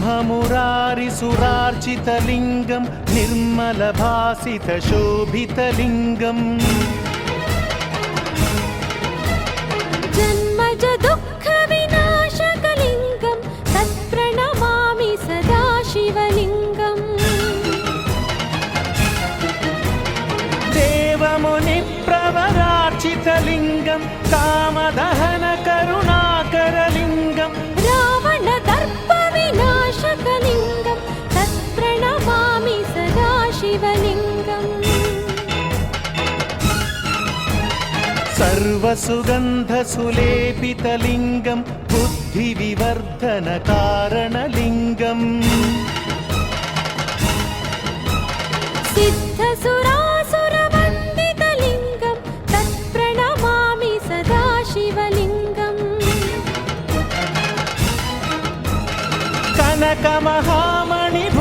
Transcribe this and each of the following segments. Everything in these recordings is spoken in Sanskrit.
ब्रह्ममुरारिसुरार्चितलिङ्गं निर्मलभासितशोभितलिङ्गम् जन्मज दुःखविनाशकलिङ्गं तत्प्रणमामि सदा शिवलिङ्गम् देवमुनिप्रवरार्चितलिङ्गं कामदहनकरुणाकरलिङ्गम् रावणदर्पविनाशकलिङ्गं तत्प्रणमामि सदा शिवलिङ्गम् सर्वसुगन्धसुलेपितलिङ्गं बुद्धिविवर्धनकारणलिङ्गम् सिद्धसुरासुरवन्दितलिङ्गं तत्प्रणमामि सदा शिवलिङ्गम्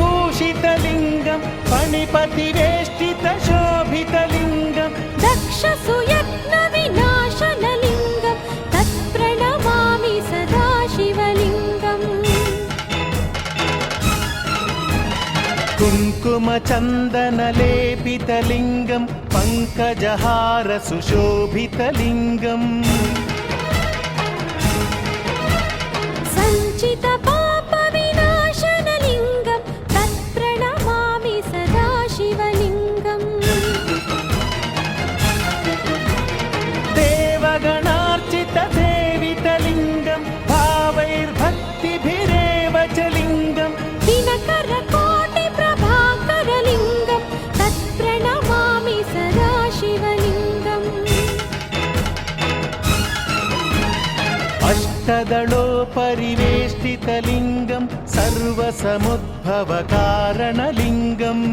कनकमहामणिभूषितलिङ्गं फणिपतिवेष्टितशोभितलिङ्गं दक्षसुयत्नविनाशनलिङ्गं तत्प्रणमामि सदा शिवलिङ्गम् कुङ्कुमचन्दनलेपितलिङ्गं पङ्कजहारसुशोभितलिङ्गम् सञ्चितपापविनाशनलिङ्गं तत्प्रणमामि सदा शिवलिङ्गम् देवगणार्चितसेवितलिङ्गं भावैर्भक्तिभिरेव च लिङ्गम् दिनकरकोटिप्रभाकरलिङ्गं तत्प्रणमामि सदा शिवलिङ्गम् अष्टदलोपरिवेष्टितलिङ्गं सर्वसमुद्भवकारणलिङ्गम्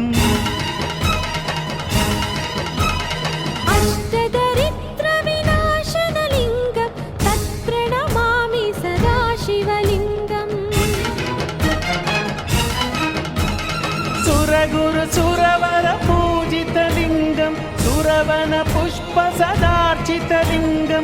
अष्टदरिद्रविनाशनलिङ्गं तत्प्रणमामि सदा शिवलिङ्गम् सुरगुरुसुरवरपूजितलिङ्गं सुरवनपुष्पसदार्चितलिङ्गं